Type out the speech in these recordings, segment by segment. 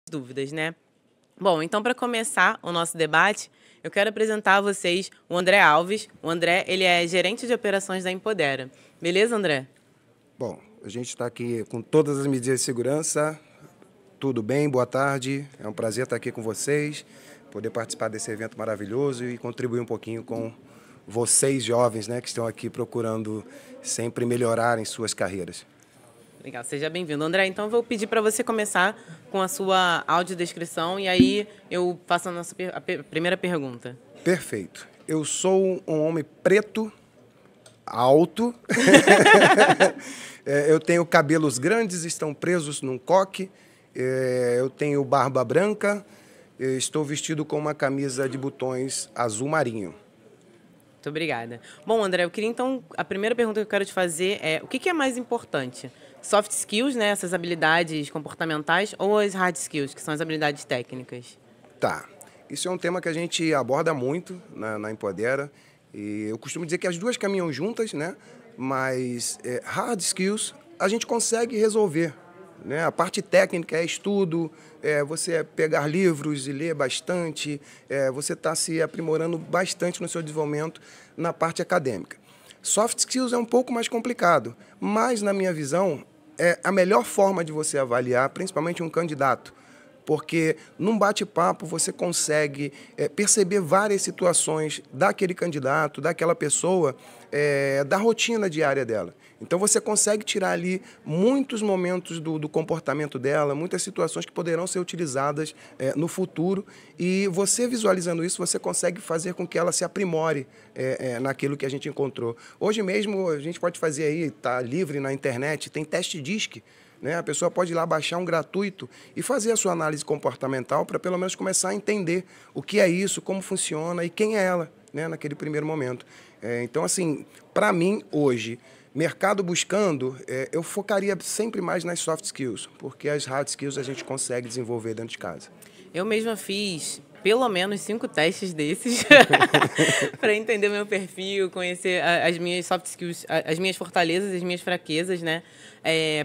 dúvidas, né? Bom, então para começar o nosso debate, eu quero apresentar a vocês o André Alves. O André, ele é gerente de operações da Empodera. Beleza, André? Bom, a gente está aqui com todas as medidas de segurança. Tudo bem? Boa tarde. É um prazer estar aqui com vocês, poder participar desse evento maravilhoso e contribuir um pouquinho com vocês jovens, né, que estão aqui procurando sempre melhorar em suas carreiras. Legal, seja bem-vindo. André, então eu vou pedir para você começar com a sua audiodescrição e aí eu faço a primeira pergunta. Perfeito. Eu sou um homem preto, alto. Eu tenho cabelos grandes, estão presos num coque. Eu tenho barba branca. Estou vestido com uma camisa de botões azul marinho. Muito obrigada. Bom, André, eu queria então, a primeira pergunta que eu quero te fazer é, o que é mais importante? Soft skills, né, essas habilidades comportamentais, ou as hard skills, que são as habilidades técnicas? Tá. Isso é um tema que a gente aborda muito na Empodera. E eu costumo dizer que as duas caminham juntas, né? Mas hard skills a gente consegue resolver, né? A parte técnica é estudo, você pegar livros e ler bastante, você está se aprimorando bastante no seu desenvolvimento na parte acadêmica. Soft skills é um pouco mais complicado, mas, na minha visão, é a melhor forma de você avaliar, principalmente um candidato, porque num bate-papo você consegue perceber várias situações daquele candidato, daquela pessoa, da rotina diária dela. Então você consegue tirar ali muitos momentos do comportamento dela, muitas situações que poderão ser utilizadas no futuro, e você visualizando isso, você consegue fazer com que ela se aprimore naquilo que a gente encontrou. Hoje mesmo a gente pode fazer aí, está livre na internet, tem teste DISC, né? A pessoa pode ir lá baixar um gratuito e fazer a sua análise comportamental para pelo menos começar a entender o que é isso, como funciona e quem é ela, né, naquele primeiro momento. Então, assim, para mim, hoje, mercado buscando, eu focaria sempre mais nas soft skills, porque as hard skills a gente consegue desenvolver dentro de casa. Eu mesma fiz pelo menos 5 testes desses para entender meu perfil, conhecer as minhas soft skills, as minhas fortalezas e as minhas fraquezas, né?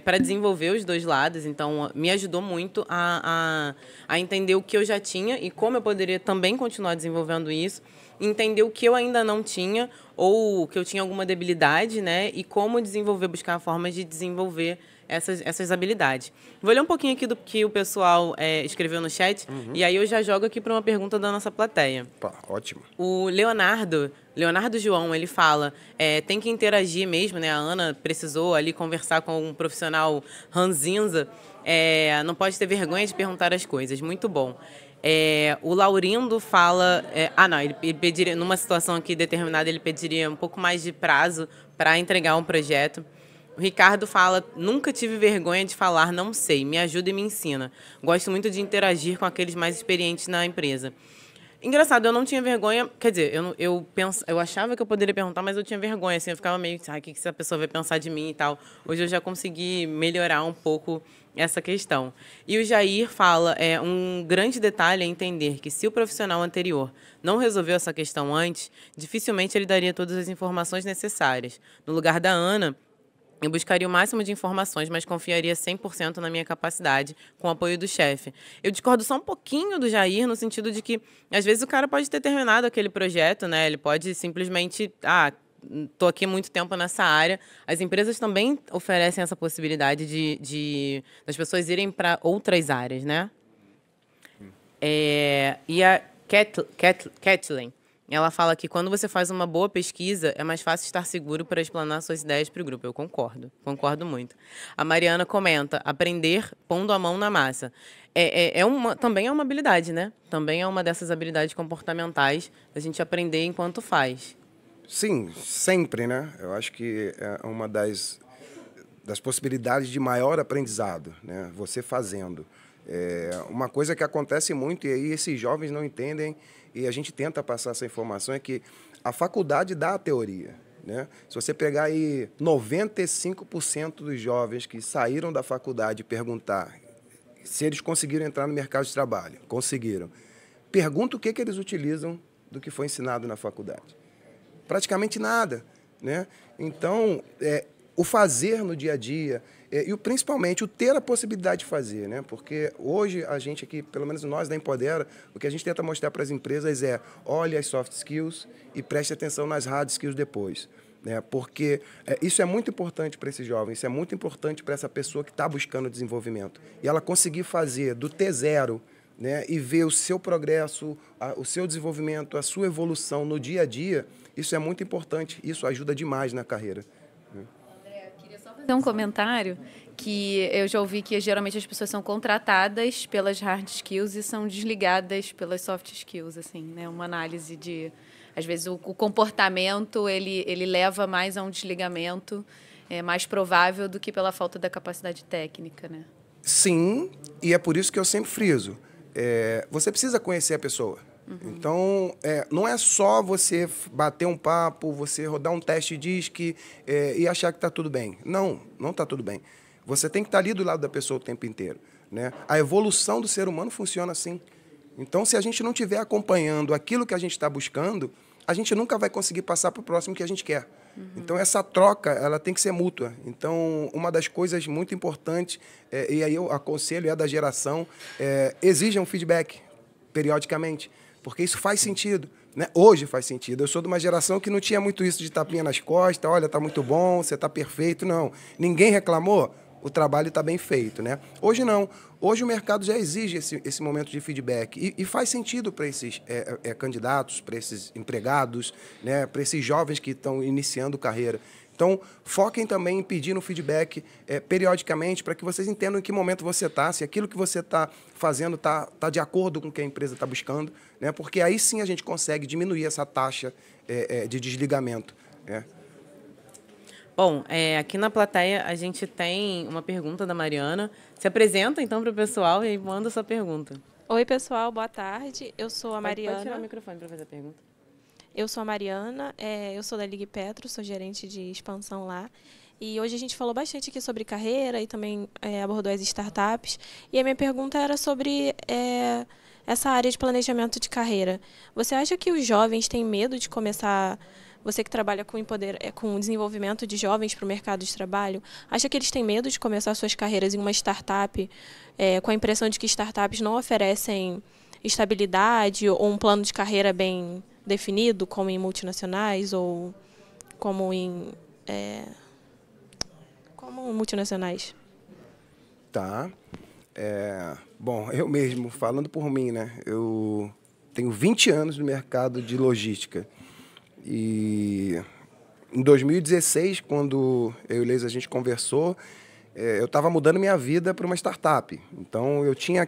Para desenvolver os dois lados. Então, me ajudou muito a entender o que eu já tinha e como eu poderia também continuar desenvolvendo isso, entender o que eu ainda não tinha ou que eu tinha alguma debilidade, né? E como desenvolver, buscar formas de desenvolver essas habilidades. Vou ler um pouquinho aqui do que o pessoal escreveu no chat, e aí eu já jogo aqui para uma pergunta da nossa plateia. Pá, ótimo. O Leonardo João, ele fala, tem que interagir mesmo, né? A Ana precisou ali conversar com um profissional ranzinza, não pode ter vergonha de perguntar as coisas. Muito bom. O Laurindo fala... não, ele pediria, numa situação aqui determinada, ele pediria um pouco mais de prazo para entregar um projeto. O Ricardo fala, nunca tive vergonha de falar, não sei, me ajuda e me ensina. Gosto muito de interagir com aqueles mais experientes na empresa. Engraçado, eu não tinha vergonha, quer dizer, eu achava que eu poderia perguntar, mas eu tinha vergonha, assim, eu ficava meio, o que essa pessoa vai pensar de mim e tal. Hoje eu já consegui melhorar um pouco essa questão. E o Jair fala, um grande detalhe é entender que se o profissional anterior não resolveu essa questão antes, dificilmente ele daria todas as informações necessárias. No lugar da Ana, eu buscaria o máximo de informações, mas confiaria 100% na minha capacidade, com o apoio do chefe. Eu discordo só um pouquinho do Jair, no sentido de que, às vezes, o cara pode ter terminado aquele projeto, né? Ele pode simplesmente... estou aqui há muito tempo nessa área. As empresas também oferecem essa possibilidade das pessoas irem para outras áreas, né? E a Kathleen, ela fala que quando você faz uma boa pesquisa, é mais fácil estar seguro para explanar suas ideias para o grupo. Eu concordo muito. A Mariana comenta, aprender pondo a mão na massa. Também é uma habilidade, né? Também é uma dessas habilidades comportamentais, a gente aprender enquanto faz. Sim, sempre, né? Eu acho que é uma das possibilidades de maior aprendizado, né? Você fazendo. Uma coisa que acontece muito, e aí esses jovens não entendem, e a gente tenta passar essa informação, é que a faculdade dá a teoria, né? Se você pegar aí 95% dos jovens que saíram da faculdade e perguntar se eles conseguiram entrar no mercado de trabalho, conseguiram. Pergunta o que eles utilizam do que foi ensinado na faculdade. Praticamente nada, né? Então, o fazer no dia a dia, e principalmente o ter a possibilidade de fazer, né? Porque hoje a gente aqui, pelo menos nós da Empodera, o que a gente tenta mostrar para as empresas é: olhe as soft skills e preste atenção nas hard skills depois. Né? Porque isso é muito importante para esse jovem, isso é muito importante para essa pessoa que está buscando desenvolvimento. E ela conseguir fazer do T0, né, e ver o seu progresso, o seu desenvolvimento, a sua evolução no dia a dia, isso é muito importante, isso ajuda demais na carreira. André, queria só fazer um comentário que eu já ouvi que geralmente as pessoas são contratadas pelas hard skills e são desligadas pelas soft skills, assim, né? Uma análise de... Às vezes o comportamento ele leva mais a um desligamento mais provável do que pela falta da capacidade técnica, né? Sim, e é por isso que eu sempre friso. Você precisa conhecer a pessoa. Então, não é só você bater um papo, você rodar um teste DISC e achar que está tudo bem. Não, não está tudo bem. Você tem que estar ali do lado da pessoa o tempo inteiro. Né? A evolução do ser humano funciona assim. Então, se a gente não estiver acompanhando aquilo que a gente está buscando, a gente nunca vai conseguir passar para o próximo que a gente quer. Então, essa troca ela tem que ser mútua. Então, uma das coisas muito importantes, e aí eu aconselho, é da geração, exija um feedback periodicamente, porque isso faz sentido. Né? Hoje faz sentido. Eu sou de uma geração que não tinha muito isso de tapinha nas costas, olha, está muito bom, você está perfeito. Não, ninguém reclamou, o trabalho está bem feito. Né? Hoje não. Hoje o mercado já exige esse momento de feedback e faz sentido para esses candidatos, para esses empregados, né, para esses jovens que estão iniciando carreira. Então, foquem também em pedir um feedback periodicamente para que vocês entendam em que momento você está, se aquilo que você está fazendo está de acordo com o que a empresa está buscando, né, porque aí sim a gente consegue diminuir essa taxa de desligamento. Né. Bom, aqui na plateia a gente tem uma pergunta da Mariana. Se apresenta, então, para o pessoal e manda sua pergunta. Oi, pessoal, boa tarde. Eu sou a Mariana. Pode tirar o microfone para fazer a pergunta. Eu sou a Mariana, eu sou da Ligue Petro, sou gerente de expansão lá. E hoje a gente falou bastante aqui sobre carreira e também abordou as startups. E a minha pergunta era sobre essa área de planejamento de carreira. Você acha que os jovens têm medo de começar... Você que trabalha com o desenvolvimento de jovens para o mercado de trabalho, acha que eles têm medo de começar suas carreiras em uma startup, com a impressão de que startups não oferecem estabilidade ou um plano de carreira bem definido, como em multinacionais ou como multinacionais? Tá. Bom, eu mesmo, falando por mim, né? Eu tenho 20 anos no mercado de logística. E em 2016, quando eu e Leis a gente conversou, eu estava mudando minha vida para uma startup. Então, eu tinha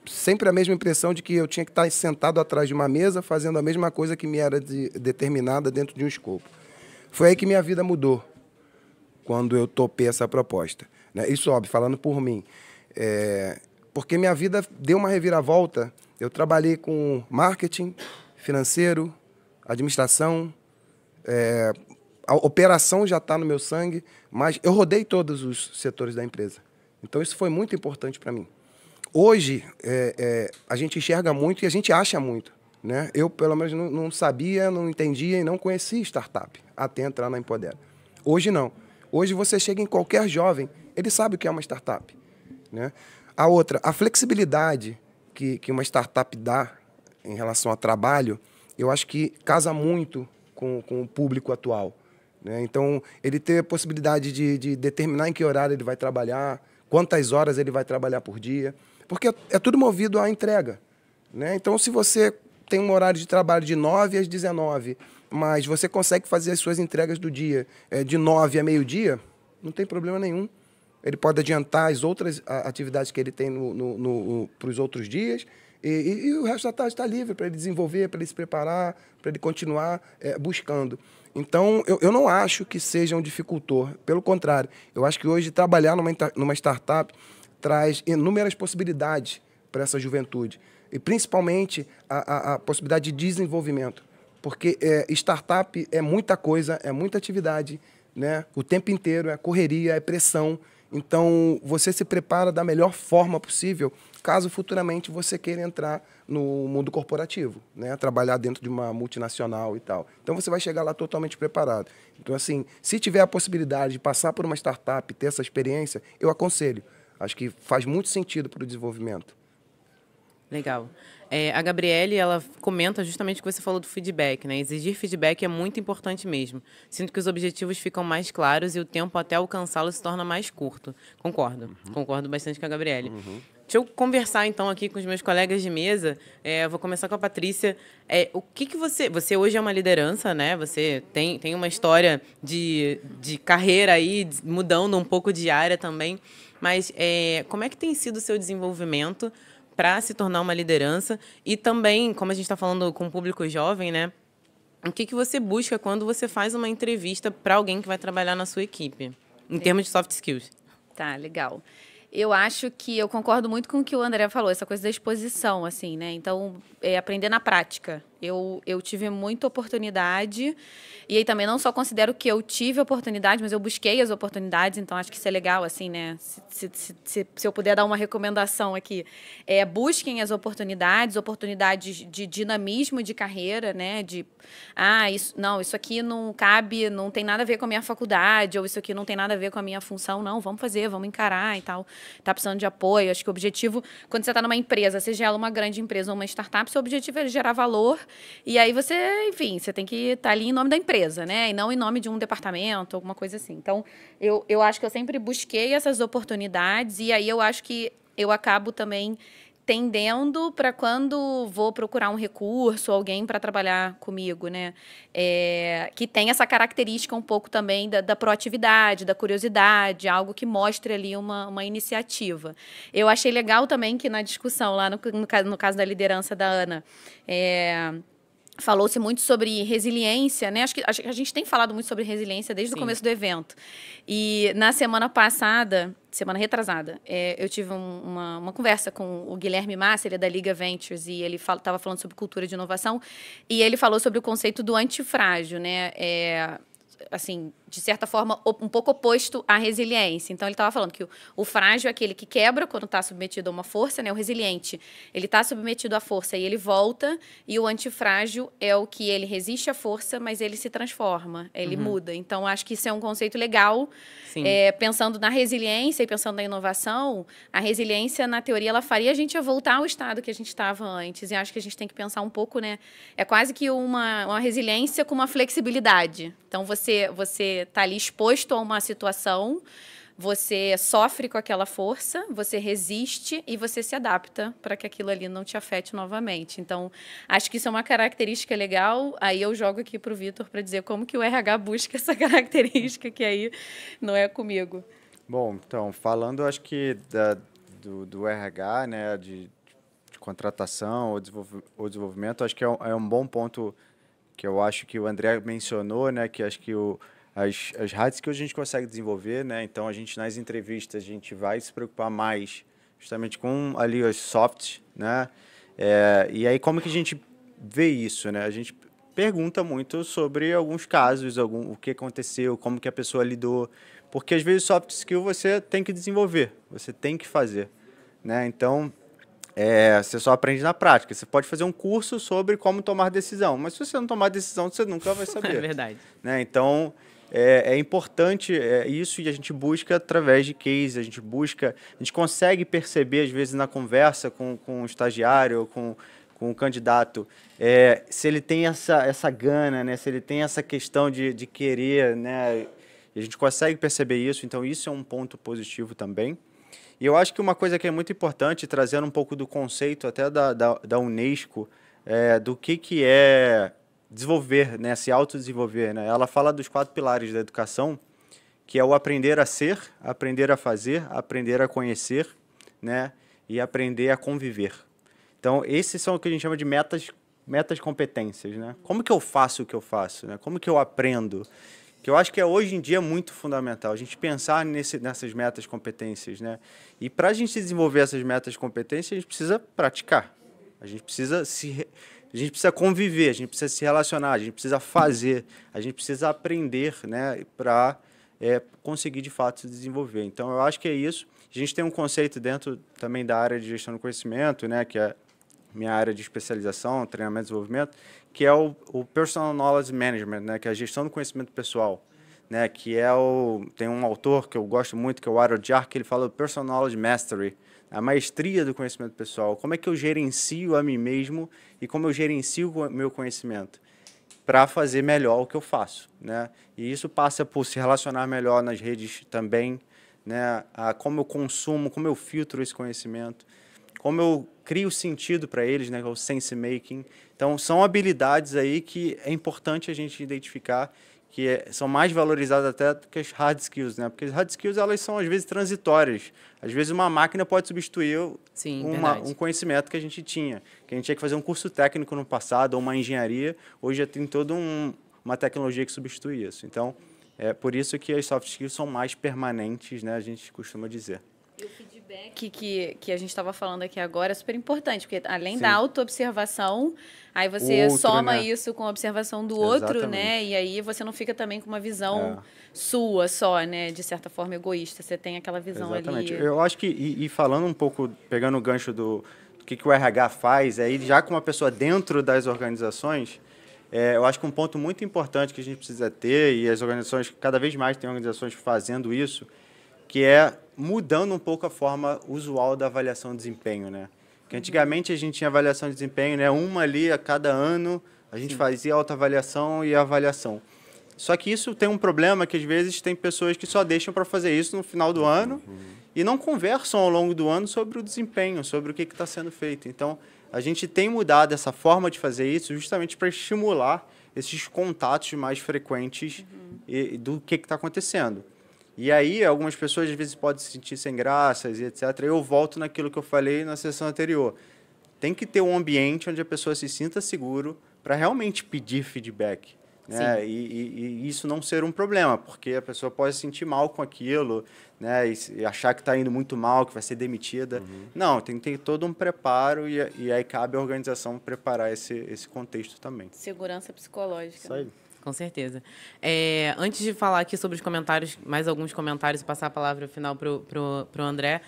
sempre a mesma impressão de que eu tinha que estar sentado atrás de uma mesa fazendo a mesma coisa que me era determinada dentro de um escopo. Foi aí que minha vida mudou, quando eu topei essa proposta. Né? Isso, óbvio, falando por mim. Porque minha vida deu uma reviravolta. Eu trabalhei com marketing, financeiro, administração, a operação já está no meu sangue, mas eu rodei todos os setores da empresa. Então, isso foi muito importante para mim. Hoje, a gente enxerga muito e a gente acha muito. Né? Eu, pelo menos, não sabia, não entendia e não conhecia startup até entrar na Empodera. Hoje, não. Hoje, você chega em qualquer jovem, ele sabe o que é uma startup. Né? A outra, a flexibilidade que uma startup dá em relação ao trabalho, eu acho que casa muito com o público atual. Né? Então, ele ter a possibilidade de determinar em que horário ele vai trabalhar, quantas horas ele vai trabalhar por dia, porque é tudo movido à entrega. Né? Então, se você tem um horário de trabalho de 9 às 19, mas você consegue fazer as suas entregas do dia de 9 a meio-dia, não tem problema nenhum. Ele pode adiantar as outras atividades que ele tem para os outros dias, e o resto da tarde está livre para ele desenvolver, para ele se preparar, para ele continuar buscando. Então, eu não acho que seja um dificultor. Pelo contrário, eu acho que hoje trabalhar numa startup traz inúmeras possibilidades para essa juventude. E principalmente a possibilidade de desenvolvimento. Porque startup é muita coisa, é muita atividade, né? O tempo inteiro, é correria, é pressão. Então, você se prepara da melhor forma possível, caso futuramente você queira entrar no mundo corporativo, né? Trabalhar dentro de uma multinacional e tal. Então, você vai chegar lá totalmente preparado. Então, assim, se tiver a possibilidade de passar por uma startup e ter essa experiência, eu aconselho. Acho que faz muito sentido para o desenvolvimento. Legal. A Gabriele, ela comenta justamente o que você falou do feedback, né? Exigir feedback é muito importante mesmo. Sinto que os objetivos ficam mais claros e o tempo até alcançá-los se torna mais curto. Concordo. Concordo bastante com a Gabriele. Deixa eu conversar, então, aqui com os meus colegas de mesa. Eu vou começar com a Patrícia. O que você... Você hoje é uma liderança, né? Você tem uma história de carreira aí, mudando um pouco de área também. Mas como é que tem sido o seu desenvolvimento para se tornar uma liderança? E também, como a gente está falando com o público jovem, né? O que você busca quando você faz uma entrevista para alguém que vai trabalhar na sua equipe, em termos de soft skills? Tá, legal. Eu acho que eu concordo muito com o que o André falou, essa coisa da exposição, assim, né? Então, aprender na prática. Eu tive muita oportunidade, e aí também não só considero que eu tive oportunidade, mas eu busquei as oportunidades, então acho que isso é legal, assim, né? Se eu puder dar uma recomendação aqui, busquem as oportunidades de dinamismo de carreira, né? Isso aqui não cabe, não tem nada a ver com a minha faculdade, ou isso aqui não tem nada a ver com a minha função, não, vamos fazer, vamos encarar e tal. Tá precisando de apoio. Acho que o objetivo, quando você está numa empresa, seja ela uma grande empresa ou uma startup, seu objetivo é gerar valor. E aí você tem que estar ali em nome da empresa, né? E não em nome de um departamento, alguma coisa assim. Então, eu acho que eu sempre busquei essas oportunidades, e aí eu acho que eu acabo também tendendo para quando vou procurar um recurso, alguém para trabalhar comigo, né? Que tem essa característica um pouco também da proatividade, da curiosidade, algo que mostre ali uma iniciativa. Eu achei legal também que na discussão, lá no caso da liderança da Ana, falou-se muito sobre resiliência, né? Acho que a gente tem falado muito sobre resiliência desde o começo do evento. E na semana retrasada, eu tive uma conversa com o Guilherme Massa, ele é da Liga Ventures, e ele estava falando sobre cultura de inovação, e ele falou sobre o conceito do antifrágil, né? Assim, de certa forma, um pouco oposto à resiliência. Então, ele estava falando que o frágil é aquele que quebra quando está submetido a uma força, né? O resiliente, ele está submetido à força e ele volta, e o antifrágil é o que ele resiste à força, mas ele se transforma, ele muda. Então, acho que isso é um conceito legal. Pensando na resiliência e pensando na inovação, a resiliência, na teoria, ela faria a gente voltar ao estado que a gente estava antes. E acho que a gente tem que pensar um pouco, né? É quase que uma resiliência com uma flexibilidade. Então, você está ali exposto a uma situação, você sofre com aquela força, você resiste e você se adapta para que aquilo ali não te afete novamente. Então, acho que isso é uma característica legal. Aí eu jogo aqui para o Vitor para dizer como que o RH busca essa característica, que aí não é comigo. Bom, então, falando, acho que do RH, né, de contratação ou desenvolvimento, acho que é um bom ponto que eu acho que o André mencionou, né, que acho que as hard skills a gente consegue desenvolver, né, então a gente nas entrevistas a gente vai se preocupar mais justamente com ali os softs, né, e aí como que a gente vê isso, né, a gente pergunta muito sobre alguns casos, o que aconteceu, como que a pessoa lidou, porque às vezes soft skill você tem que desenvolver, você tem que fazer, né, então você só aprende na prática. Você pode fazer um curso sobre como tomar decisão, mas se você não tomar decisão, você nunca vai saber. É verdade. Né? Então, é importante isso, e a gente busca através de case, a gente consegue perceber, às vezes, na conversa com o estagiário, com o candidato, se ele tem essa gana, né? Se ele tem essa questão de querer, né? E a gente consegue perceber isso, então isso é um ponto positivo também. E eu acho que uma coisa que é muito importante, trazendo um pouco do conceito até da Unesco, do que é desenvolver, né, se autodesenvolver, né? Ela fala dos 4 pilares da educação, que é o aprender a ser, aprender a fazer, aprender a conhecer, né, e aprender a conviver. Então, esses são o que a gente chama de metas competências, né? Como que eu faço o que eu faço, né? Como que eu aprendo? Que eu acho que hoje em dia é muito fundamental a gente pensar nessas metas competências, né? E para a gente desenvolver essas metas competências, a gente precisa praticar, a gente precisa conviver, a gente precisa se relacionar, a gente precisa fazer, a gente precisa aprender, né? Para conseguir, de fato, se desenvolver. Então, eu acho que é isso. A gente tem um conceito dentro também da área de gestão do conhecimento, né, que é minha área de especialização, treinamento e desenvolvimento, que é o Personal Knowledge Management, né, que é a gestão do conhecimento pessoal, né, que é tem um autor que eu gosto muito, que é o Aro Jark, que ele fala do Personal Knowledge Mastery, a maestria do conhecimento pessoal. Como é que eu gerencio a mim mesmo e como eu gerencio o meu conhecimento para fazer melhor o que eu faço, né? E isso passa por se relacionar melhor nas redes também, né? Como eu consumo, como eu filtro esse conhecimento, como eu crio sentido para eles, né? O sense making. Então, são habilidades aí que é importante a gente identificar, que são mais valorizadas até do que as hard skills, né? Porque as hard skills, elas são, às vezes, transitórias. Às vezes, uma máquina pode substituir um conhecimento que a gente tinha. Que a gente tinha que fazer um curso técnico no passado, ou uma engenharia. Hoje já tem toda uma tecnologia que substitui isso. Então, é por isso que as soft skills são mais permanentes, né? A gente costuma dizer. E o feedback que a gente estava falando aqui agora é super importante, porque além da autoobservação, aí você soma, né, isso com a observação do outro, né? E aí você não fica também com uma visão sua só, né? De certa forma egoísta. Você tem aquela visão ali. Eu acho que, e falando um pouco, pegando o gancho do que o RH faz, aí já com uma pessoa dentro das organizações, eu acho que um ponto muito importante que a gente precisa ter, e as organizações, cada vez mais tem organizações fazendo isso, que é mudando um pouco a forma usual da avaliação de desempenho, né? Porque antigamente a gente tinha avaliação de desempenho, né? Uma ali a cada ano, a gente fazia autoavaliação e avaliação. Só que isso tem um problema que, às vezes, tem pessoas que só deixam para fazer isso no final do ano e não conversam ao longo do ano sobre o desempenho, sobre o que está sendo feito. Então, a gente tem mudado essa forma de fazer isso justamente para estimular esses contatos mais frequentes do que está acontecendo. E aí, algumas pessoas, às vezes, podem se sentir sem graças e etc. Eu volto naquilo que eu falei na sessão anterior. Tem que ter um ambiente onde a pessoa se sinta seguro para realmente pedir feedback, né? E isso não ser um problema, porque a pessoa pode se sentir mal com aquilo, né? E achar que está indo muito mal, que vai ser demitida. Não, tem que ter todo um preparo e aí cabe à organização preparar esse contexto também. Segurança psicológica. Isso aí. Com certeza. Antes de falar aqui sobre os comentários, mais alguns comentários e passar a palavra final para o André,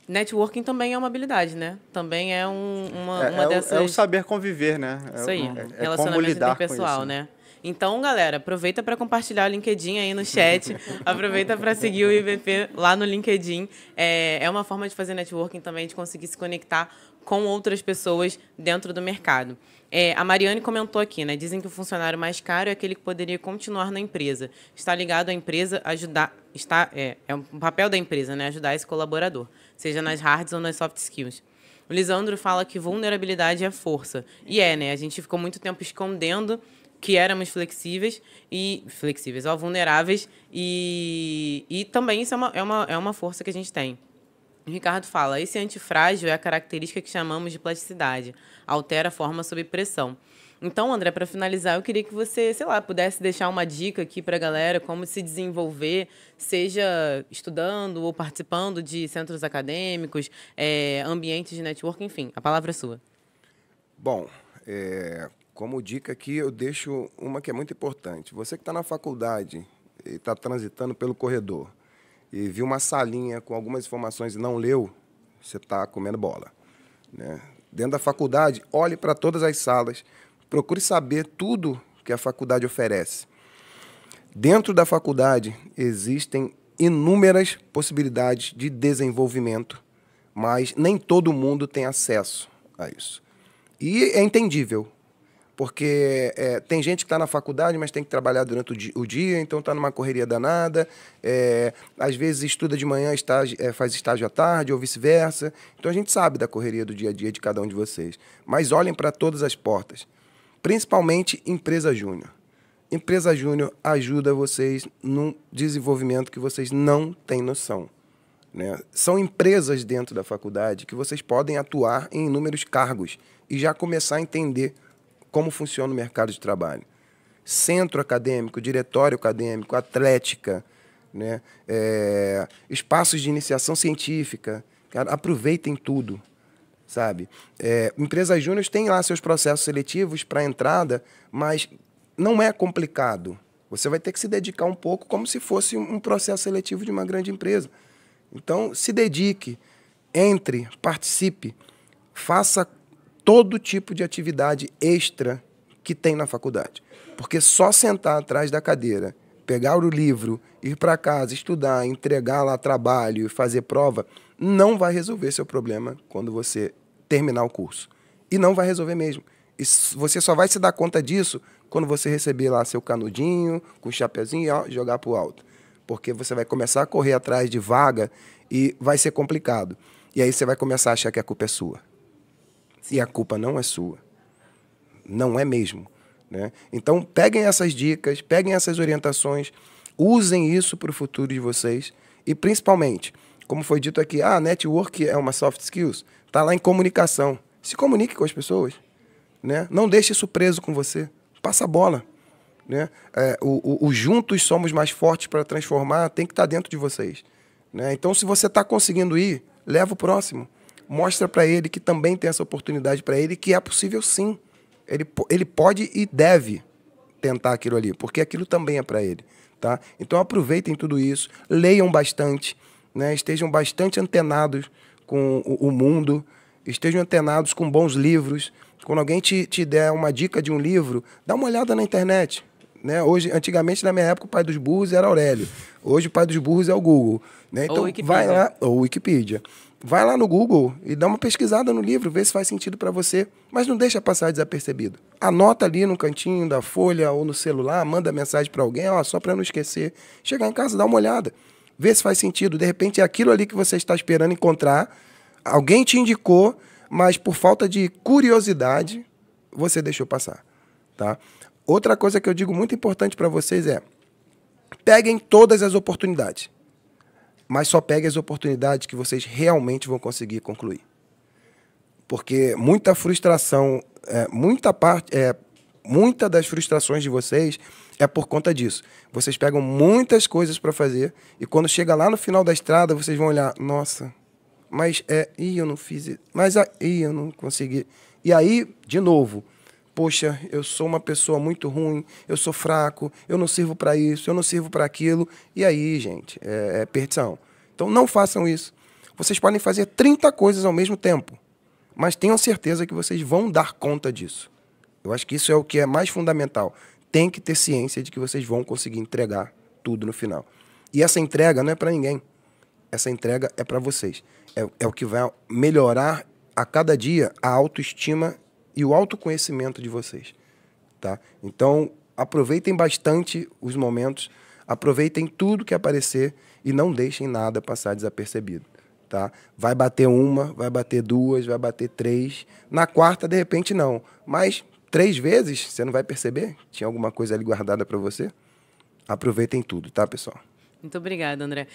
networking também é uma habilidade, né? Também é uma dessas... É o saber conviver, né? Isso aí. É como lidar interpessoal, com isso, né? Então, galera, aproveita para compartilhar o LinkedIn aí no chat. Aproveita para seguir o IBP lá no LinkedIn. É uma forma de fazer networking também, de conseguir se conectar com outras pessoas dentro do mercado. A Mariane comentou aqui, né? Dizem que o funcionário mais caro é aquele que poderia continuar na empresa. Está ligado à empresa, ajudar... É um papel da empresa, né? Ajudar esse colaborador, seja nas hard ou nas soft skills. O Lisandro fala que vulnerabilidade é força. E né? A gente ficou muito tempo escondendo que éramos flexíveis, vulneráveis, e também isso é uma força que a gente tem. O Ricardo fala, esse antifrágil é a característica que chamamos de plasticidade, altera a forma sob pressão. Então, André, para finalizar, eu queria que você, pudesse deixar uma dica aqui para a galera, como se desenvolver, seja estudando ou participando de centros acadêmicos, ambientes de networking, enfim, a palavra é sua. Bom, como dica aqui, eu deixo uma que é muito importante. Você que está na faculdade e está transitando pelo corredor e viu uma salinha com algumas informações e não leu, você está comendo bola, né? Dentro da faculdade, olhe para todas as salas, procure saber tudo que a faculdade oferece. Dentro da faculdade, existem inúmeras possibilidades de desenvolvimento, mas nem todo mundo tem acesso a isso. E é entendível, porque tem gente que está na faculdade, mas tem que trabalhar durante o dia, então está numa correria danada, às vezes estuda de manhã, faz estágio à tarde, ou vice-versa. Então a gente sabe da correria do dia a dia de cada um de vocês. Mas olhem para todas as portas, principalmente empresa júnior. Empresa júnior ajuda vocês num desenvolvimento que vocês não têm noção, né? São empresas dentro da faculdade que vocês podem atuar em inúmeros cargos e já começar a entender como funciona o mercado de trabalho. Centro acadêmico, diretório acadêmico, atlética, né? Espaços de iniciação científica. Cara, aproveitem tudo, sabe? Empresas júniores têm lá seus processos seletivos para entrada, mas não é complicado. Você vai ter que se dedicar um pouco como se fosse um processo seletivo de uma grande empresa. Então, se dedique, entre, participe, faça todo tipo de atividade extra que tem na faculdade. Porque só sentar atrás da cadeira, pegar o livro, ir para casa, estudar, entregar lá trabalho e fazer prova, não vai resolver seu problema quando você terminar o curso. E não vai resolver mesmo. E você só vai se dar conta disso quando você receber lá seu canudinho, com o chapeuzinho e jogar para o alto. Porque você vai começar a correr atrás de vaga e vai ser complicado. E aí você vai começar a achar que a culpa é sua. E a culpa não é sua. Não é mesmo. Né? Então, peguem essas dicas, peguem essas orientações, usem isso para o futuro de vocês. E, principalmente, como foi dito aqui, network é uma soft skills. Está lá em comunicação. Se comunique com as pessoas. Né? Não deixe isso preso com você. Passa a bola. Né? O juntos somos mais fortes para transformar tem que estar dentro de vocês. Né? Então, se você está conseguindo ir, leva o próximo. Mostra para ele que também tem essa oportunidade para ele, que é possível sim. Ele pode e deve tentar aquilo ali, porque aquilo também é para ele. Tá? Então, aproveitem tudo isso, leiam bastante, né? Estejam bastante antenados com o mundo, estejam antenados com bons livros. Quando alguém te der uma dica de um livro, dá uma olhada na internet. Né? Antigamente, na minha época, o pai dos burros era Aurélio. Hoje, o pai dos burros é o Google. Né? Então, vai lá, ou Wikipedia. Vai lá no Google e dá uma pesquisada no livro, vê se faz sentido para você, mas não deixa passar desapercebido. Anota ali no cantinho da folha ou no celular, manda mensagem para alguém, só para não esquecer. Chegar em casa, dá uma olhada, vê se faz sentido. De repente é aquilo ali que você está esperando encontrar, alguém te indicou, mas por falta de curiosidade, você deixou passar. Tá? Outra coisa que eu digo muito importante para vocês é, peguem todas as oportunidades. Mas só pegue as oportunidades que vocês realmente vão conseguir concluir. Porque muita frustração, muita das frustrações de vocês é por conta disso. Vocês pegam muitas coisas para fazer e quando chega lá no final da estrada, vocês vão olhar, nossa, mas eu não fiz, mas eu não consegui. E aí, de novo, poxa, eu sou uma pessoa muito ruim, eu sou fraco, eu não sirvo para isso, eu não sirvo para aquilo. E aí, gente, é perdição. Então, não façam isso. Vocês podem fazer 30 coisas ao mesmo tempo, mas tenham certeza que vocês vão dar conta disso. Eu acho que isso é o que é mais fundamental. Tem que ter ciência de que vocês vão conseguir entregar tudo no final. E essa entrega não é para ninguém. Essa entrega é para vocês. É o que vai melhorar a cada dia a autoestima e o autoconhecimento de vocês. Tá? Então, aproveitem bastante os momentos, aproveitem tudo que aparecer e não deixem nada passar desapercebido. Tá? Vai bater uma, vai bater duas, vai bater três. Na quarta, de repente, não. Mas 3 vezes, você não vai perceber? Tinha alguma coisa ali guardada para você? Aproveitem tudo, tá, pessoal? Muito obrigada, André.